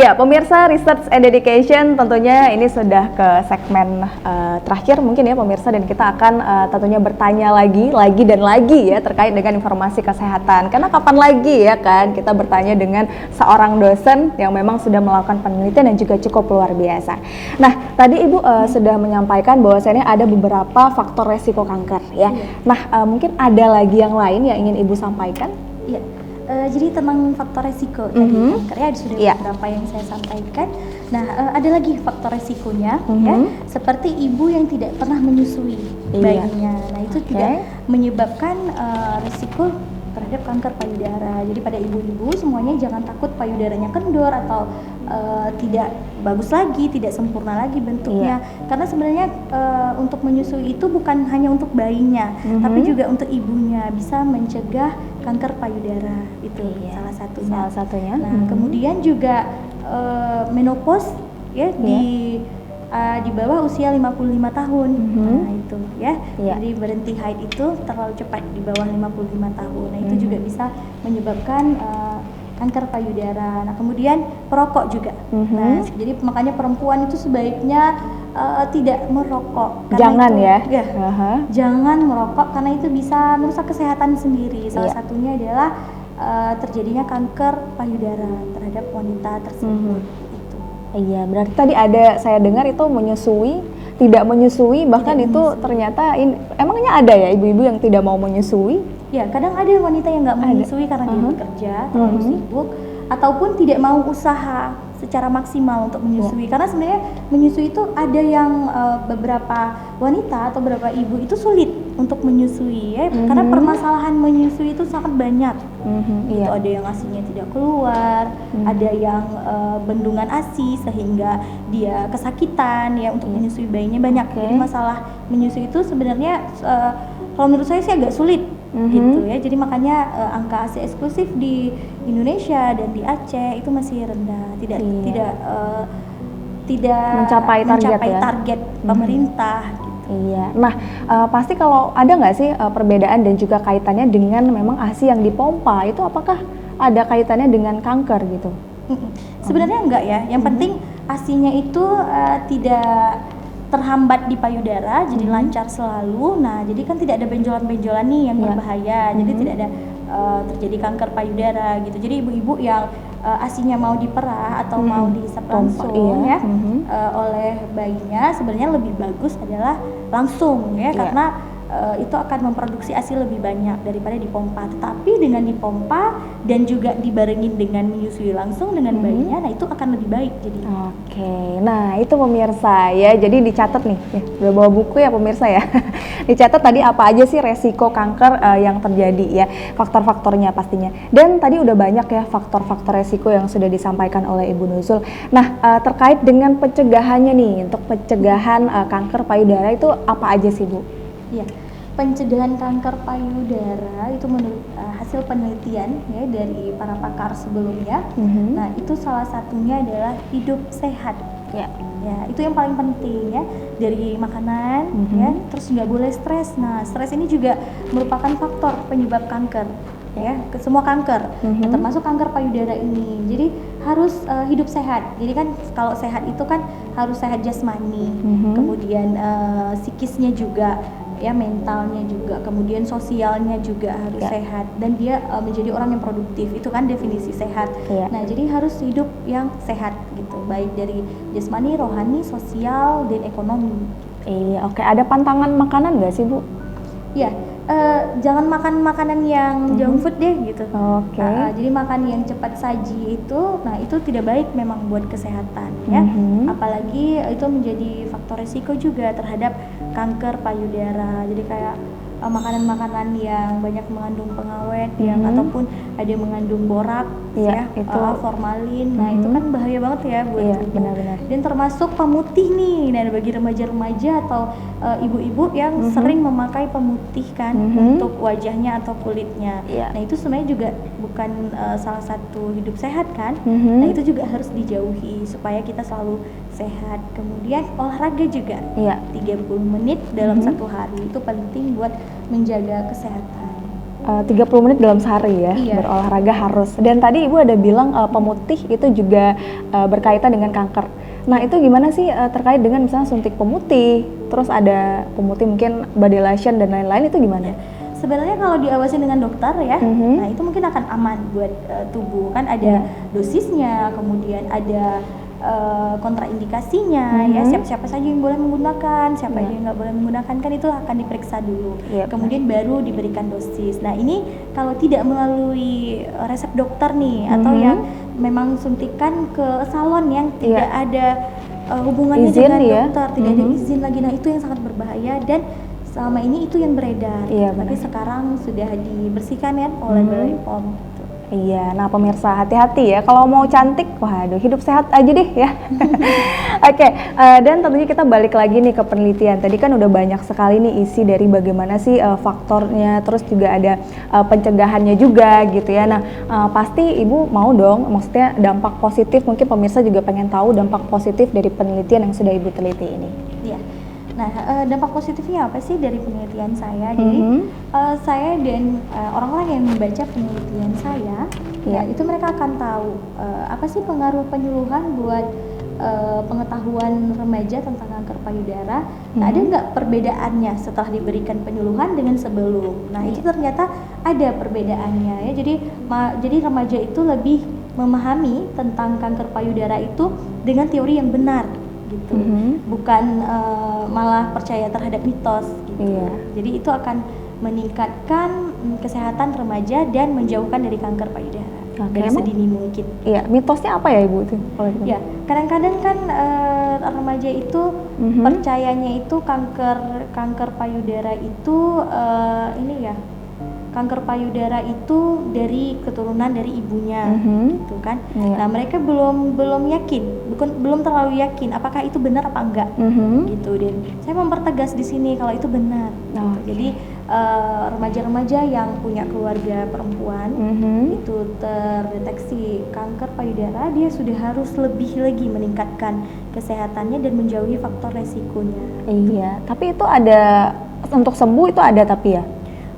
Ya, pemirsa Research and Education, tentunya ini sudah ke segmen terakhir mungkin ya pemirsa, dan kita akan tentunya bertanya lagi dan lagi ya terkait dengan informasi kesehatan. Karena kapan lagi ya kan kita bertanya dengan seorang dosen yang memang sudah melakukan penelitian dan juga cukup luar biasa. Nah, tadi Ibu sudah menyampaikan bahwasannya ada beberapa faktor resiko kanker ya. Nah, mungkin ada lagi yang lain yang ingin Ibu sampaikan? Iya. Jadi tentang faktor resiko tadi kanker ya sudah beberapa yang saya sampaikan. Nah, ada lagi faktor resikonya ya, seperti ibu yang tidak pernah menyusui bayinya. Nah, itu tidak menyebabkan resiko terhadap kanker payudara. Jadi pada ibu-ibu semuanya jangan takut payudaranya kendor atau tidak bagus lagi, tidak sempurna lagi bentuknya. Karena sebenarnya untuk menyusui itu bukan hanya untuk bayinya, tapi juga untuk ibunya, bisa mencegah kanker payudara. Itu salah satunya. Nah, kemudian juga menopause ya di bawah usia 55 tahun. Nah, itu ya. Jadi berhenti haid itu terlalu cepat di bawah 55 tahun. Nah, itu juga bisa menyebabkan kanker payudara. Nah, kemudian perokok juga. Nah, jadi makanya perempuan itu sebaiknya tidak merokok. Jangan itu, ya. Jangan merokok karena itu bisa merusak kesehatan sendiri. Salah satunya adalah terjadinya kanker payudara terhadap wanita tersebut. Iya, berarti tadi saya dengar itu menyusui, tidak menyusui, bahkan itu ternyata emangnya ada ya ibu-ibu yang tidak mau menyusui? Ya, kadang ada wanita yang nggak menyusui karena dia bekerja, terlalu sibuk, ataupun tidak mau usaha secara maksimal untuk menyusui. Karena sebenarnya menyusui itu ada yang beberapa wanita atau beberapa ibu itu sulit untuk menyusui ya, karena permasalahan menyusui itu sangat banyak. Itu ada yang asinya tidak keluar, ada yang bendungan ASI sehingga dia kesakitan ya untuk menyusui bayinya banyak. Jadi masalah menyusui itu sebenarnya kalau menurut saya sih agak sulit. Gitu ya, jadi makanya angka ASI eksklusif di Indonesia dan di Aceh itu masih rendah, tidak mencapai target pemerintah. Gitu. Iya, nah pasti kalau ada nggak sih perbedaan dan juga kaitannya dengan memang ASI yang dipompa itu, apakah ada kaitannya dengan kanker gitu? Sebenarnya enggak ya, yang penting ASI-nya itu tidak terhambat di payudara, jadi lancar selalu. Nah, jadi kan tidak ada benjolan-benjolan nih yang berbahaya, jadi tidak ada terjadi kanker payudara gitu. Jadi ibu-ibu yang ASI-nya mau diperah atau mau dihisap langsung oleh bayinya, sebenarnya lebih bagus adalah langsung ya, karena itu akan memproduksi ASI lebih banyak daripada dipompa. Tetapi dengan dipompa dan juga dibarengin dengan menyusui langsung dengan bayinya, nah itu akan lebih baik jadi. Oke, nah itu pemirsa ya, jadi dicatat nih, udah bawa buku ya pemirsa ya. Dicatat tadi apa aja sih resiko kanker yang terjadi ya, faktor-faktornya pastinya. Dan tadi udah banyak ya faktor-faktor resiko yang sudah disampaikan oleh Ibu Nuzul. Nah, terkait dengan pencegahannya nih, untuk pencegahan kanker payudara itu apa aja sih Bu? Ya, pencegahan kanker payudara itu menurut hasil penelitian ya dari para pakar sebelumnya. Nah, itu salah satunya adalah hidup sehat. Ya, itu yang paling penting ya, dari makanan ya, terus nggak boleh stres. Nah, stres ini juga merupakan faktor penyebab kanker ya, ke semua kanker, termasuk kanker payudara ini. Jadi harus hidup sehat. Jadi kan kalau sehat itu kan harus sehat jasmani, kemudian psikisnya juga ya, mentalnya juga, kemudian sosialnya juga harus sehat, dan dia menjadi orang yang produktif. Itu kan definisi sehat. Nah, jadi harus hidup yang sehat gitu, baik dari jasmani, rohani, sosial, dan ekonomi. Iya, oke. Ada pantangan makanan nggak sih Bu? Ya, jangan makan makanan yang junk food deh gitu. Jadi makan yang cepat saji itu, nah itu tidak baik memang buat kesehatan ya. Apalagi itu menjadi faktor resiko juga terhadap kanker payudara. Jadi kayak makanan-makanan yang banyak mengandung pengawet yang ataupun ada yang mengandung borak itu formalin. Nah, itu kan bahaya banget ya buat tubuh. Benar-benar. Dan termasuk pemutih nih. Nah, bagi remaja-remaja atau ibu-ibu yang sering memakai pemutih kan untuk wajahnya atau kulitnya. Nah, itu sebenarnya juga bukan salah satu hidup sehat kan. Nah, itu juga harus dijauhi supaya kita selalu sehat. Kemudian olahraga juga 30 menit dalam satu hari itu penting buat menjaga kesehatan. 30 menit dalam sehari ya, Iya. berolahraga harus. Dan tadi Ibu ada bilang pemutih itu juga berkaitan dengan kanker. Nah itu gimana sih terkait dengan misalnya suntik pemutih, terus ada pemutih mungkin body lotion dan lain-lain, itu gimana? Sebenarnya kalau diawasi dengan dokter ya, nah itu mungkin akan aman buat tubuh, kan ada dosisnya, kemudian ada kontraindikasinya ya, siapa saja yang boleh menggunakan, siapa yang nggak boleh menggunakan, kan itu akan diperiksa dulu, kemudian baru diberikan dosis. Nah ini kalau tidak melalui resep dokter nih, atau yang memang suntikan ke salon yang tidak ada hubungannya izin dengan ya? dokter, tidak ada izin lagi, nah itu yang sangat berbahaya, dan selama ini itu yang beredar. Tapi sekarang sudah dibersihkan ya oleh Balai POM. Iya, nah pemirsa hati-hati ya, kalau mau cantik, waduh hidup sehat aja deh ya. Oke, dan tentunya kita balik lagi nih ke penelitian. Tadi kan udah banyak sekali nih isi dari bagaimana sih faktornya, terus juga ada pencegahannya juga gitu ya. Nah, pasti Ibu mau dong, maksudnya dampak positif, mungkin pemirsa juga pengen tahu dampak positif dari penelitian yang sudah Ibu teliti ini. Iya. Nah, dampak positifnya apa sih dari penelitian saya? Jadi saya dan orang-orang yang membaca penelitian saya, ya itu mereka akan tahu apa sih pengaruh penyuluhan buat pengetahuan remaja tentang kanker payudara. Nah, ada nggak perbedaannya setelah diberikan penyuluhan dengan sebelum? Nah, itu ternyata ada perbedaannya ya. Jadi remaja itu lebih memahami tentang kanker payudara itu dengan teori yang benar gitu, bukan malah percaya terhadap mitos gitu. Jadi itu akan meningkatkan kesehatan remaja dan menjauhkan dari kanker payudara dari sedini mungkin. Iya, mitosnya apa ya Ibu itu? Ya, kadang-kadang kan remaja itu percayanya itu kanker payudara itu ini ya, kanker payudara itu dari keturunan dari ibunya, gitu kan. Nah, mereka belum yakin, belum terlalu yakin apakah itu benar apa enggak, gitu. Dan saya mempertegas di sini kalau itu benar. Gitu. Jadi remaja-remaja yang punya keluarga perempuan itu terdeteksi kanker payudara, dia sudah harus lebih lagi meningkatkan kesehatannya dan menjauhi faktor resikonya. Iya, tapi itu ada untuk sembuh itu ada tapi ya.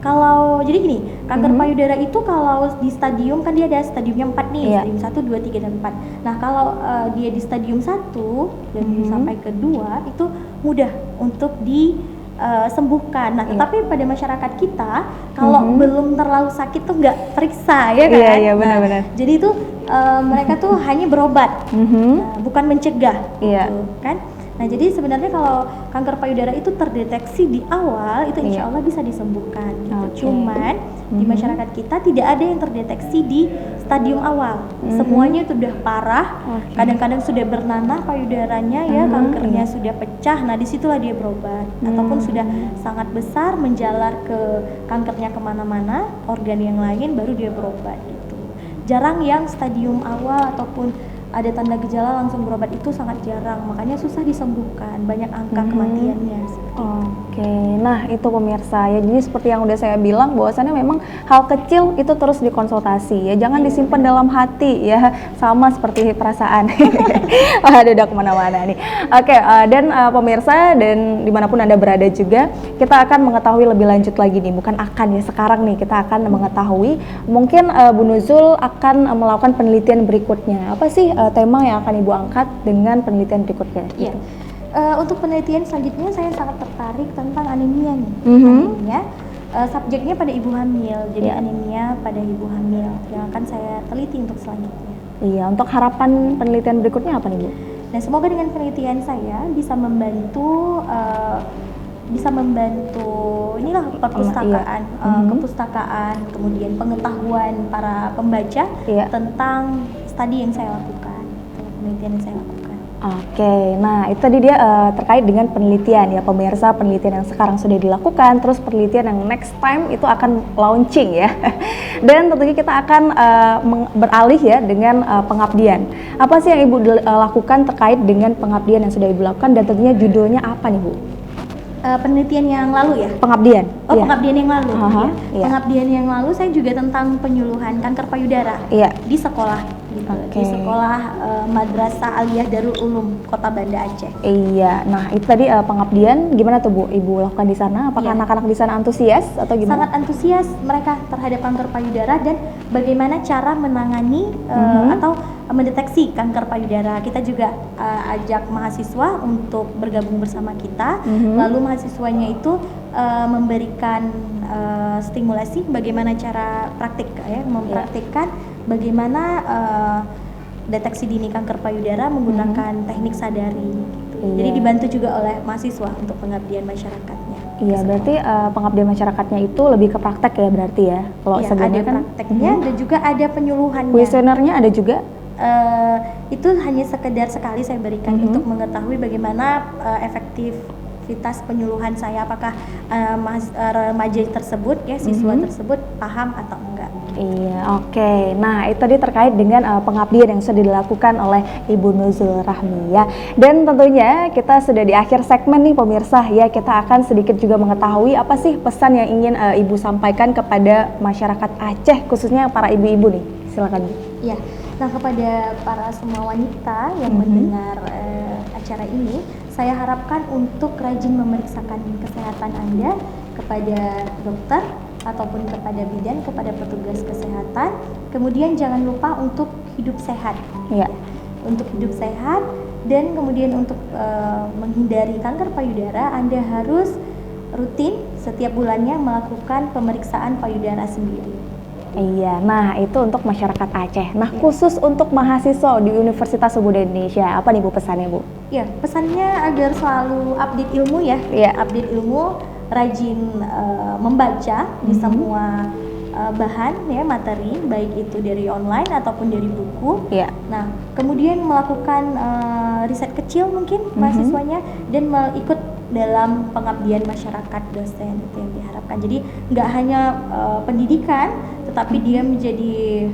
Kalau jadi gini, kanker payudara itu kalau di stadium kan dia ada stadiumnya 4 nih, stadium 1, 2, 3, dan 4. Nah, kalau dia di stadium 1 dan sampai ke 2 itu mudah untuk disembuhkan. Nah, tetapi pada masyarakat kita kalau belum terlalu sakit tuh nggak periksa ya kan? Iya, benar-benar. Nah, jadi itu mereka tuh hanya berobat, bukan mencegah, gitu, kan? Nah, jadi sebenarnya kalau kanker payudara itu terdeteksi di awal, itu insya Allah bisa disembuhkan gitu. Cuman di masyarakat kita tidak ada yang terdeteksi di stadium awal. Semuanya itu udah parah, kadang-kadang sudah bernanah payudaranya ya, kankernya sudah pecah. Nah, disitulah dia berobat. Ataupun sudah sangat besar, menjalar ke kankernya kemana-mana, organ yang lain, baru dia berobat gitu. Jarang yang stadium awal ataupun ada tanda gejala langsung berobat, itu sangat jarang, makanya susah disembuhkan, banyak angka kematiannya. Oke, nah itu pemirsa ya, jadi seperti yang udah saya bilang bahwasannya memang hal kecil itu terus dikonsultasi ya, jangan disimpan dalam hati ya, sama seperti perasaan. Udah kemana-mana nih. Oke, dan pemirsa dan dimanapun Anda berada juga, kita akan mengetahui lebih lanjut lagi nih, bukan akan ya, sekarang nih kita akan mengetahui, mungkin Bu Nuzul akan melakukan penelitian berikutnya. Apa sih tema yang akan Ibu angkat dengan penelitian berikutnya? Iya. Untuk penelitian selanjutnya saya sangat tertarik tentang anemia nih. Anemia, subjeknya pada ibu hamil. Jadi anemia pada ibu hamil yang akan saya teliti untuk selanjutnya. Iya, untuk harapan penelitian berikutnya apa nih Bu? Nah, semoga dengan penelitian saya bisa membantu inilah perpustakaan, kepustakaan, kemudian pengetahuan para pembaca tentang studi yang saya lakukan, penelitian yang saya lakukan. Oke, nah itu tadi dia terkait dengan penelitian ya pemirsa, penelitian yang sekarang sudah dilakukan, terus penelitian yang next time itu akan launching ya. Dan tentunya kita akan beralih ya dengan pengabdian. Apa sih yang Ibu lakukan terkait dengan pengabdian yang sudah Ibu lakukan, dan tentunya judulnya apa nih Bu? Penelitian yang lalu ya? Pengabdian. Pengabdian yang lalu. Iya. Pengabdian yang lalu saya juga tentang penyuluhan kanker payudara di sekolah. gitu di sekolah Madrasah Aliyah Darul Ulum Kota Banda Aceh. Iya, nah itu tadi pengabdian gimana tuh Bu, Ibu lakukan di sana? Apakah anak-anak di sana antusias atau gimana? Sangat antusias mereka terhadap kanker payudara dan bagaimana cara menangani atau mendeteksi kanker payudara. Kita juga ajak mahasiswa untuk bergabung bersama kita, lalu mahasiswanya itu memberikan stimulasi bagaimana cara praktik ya, mempraktikkan bagaimana deteksi dini kanker payudara menggunakan teknik sadari gitu. Jadi dibantu juga oleh mahasiswa untuk pengabdian masyarakatnya. Iya, berarti pengabdian masyarakatnya itu lebih ke praktek ya berarti ya? Kalau sebelumnya ada kan prakteknya dan juga ada penyuluhannya. Kuesionernya ada juga? Itu hanya sekedar sekali saya berikan untuk mengetahui bagaimana efektivitas penyuluhan saya, apakah remaja tersebut ya siswa tersebut paham atau enggak. Iya, oke. Nah, itu tadi terkait dengan pengabdian yang sudah dilakukan oleh Ibu Nuzul Rahmi ya. Dan tentunya kita sudah di akhir segmen nih pemirsa ya, kita akan sedikit juga mengetahui apa sih pesan yang ingin Ibu sampaikan kepada masyarakat Aceh, khususnya para ibu-ibu nih. Silakan Bu. Ya, nah kepada para semua wanita yang mendengar acara ini, saya harapkan untuk rajin memeriksakan kesehatan Anda kepada dokter ataupun kepada bidan, kepada petugas kesehatan. Kemudian jangan lupa untuk hidup sehat. Iya. Untuk hidup sehat dan kemudian untuk menghindari kanker payudara, Anda harus rutin setiap bulannya melakukan pemeriksaan payudara sendiri. Iya, nah itu untuk masyarakat Aceh. Nah khusus untuk mahasiswa di Universitas Pemuda Indonesia, apa nih Bu pesannya Bu? Ya, pesannya agar selalu update ilmu ya. Iya. Update ilmu, rajin membaca di semua bahan ya, materi, baik itu dari online ataupun dari buku. Iya. Nah, kemudian melakukan riset kecil mungkin mahasiswanya dan ikut dalam pengabdian masyarakat dosen, itu yang diharapkan. Jadi nggak hanya pendidikan, tetapi dia menjadi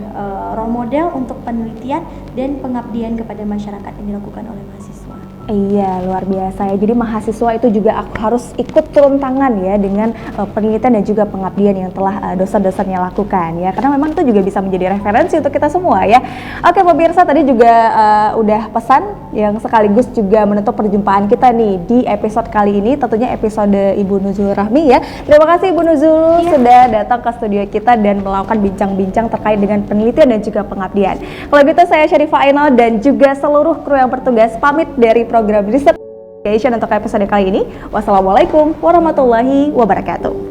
role model untuk penelitian dan pengabdian kepada masyarakat yang dilakukan oleh mahasiswa. Iya, luar biasa ya. Jadi mahasiswa itu juga harus ikut turun tangan ya dengan penelitian dan juga pengabdian yang telah dosen-dosennya lakukan ya. Karena memang itu juga bisa menjadi referensi untuk kita semua ya. Oke pemirsa, tadi juga udah pesan yang sekaligus juga menutup perjumpaan kita nih di episode kali ini. Tentunya episode Ibu Nuzul Rahmi ya. Terima kasih Ibu Nuzul sudah datang ke studio kita dan melakukan bincang-bincang terkait dengan penelitian dan juga pengabdian. Kalau gitu saya Syarifah Ainal dan juga seluruh kru yang bertugas pamit dari program Research Education untuk episode kali ini. Wassalamualaikum warahmatullahi wabarakatuh.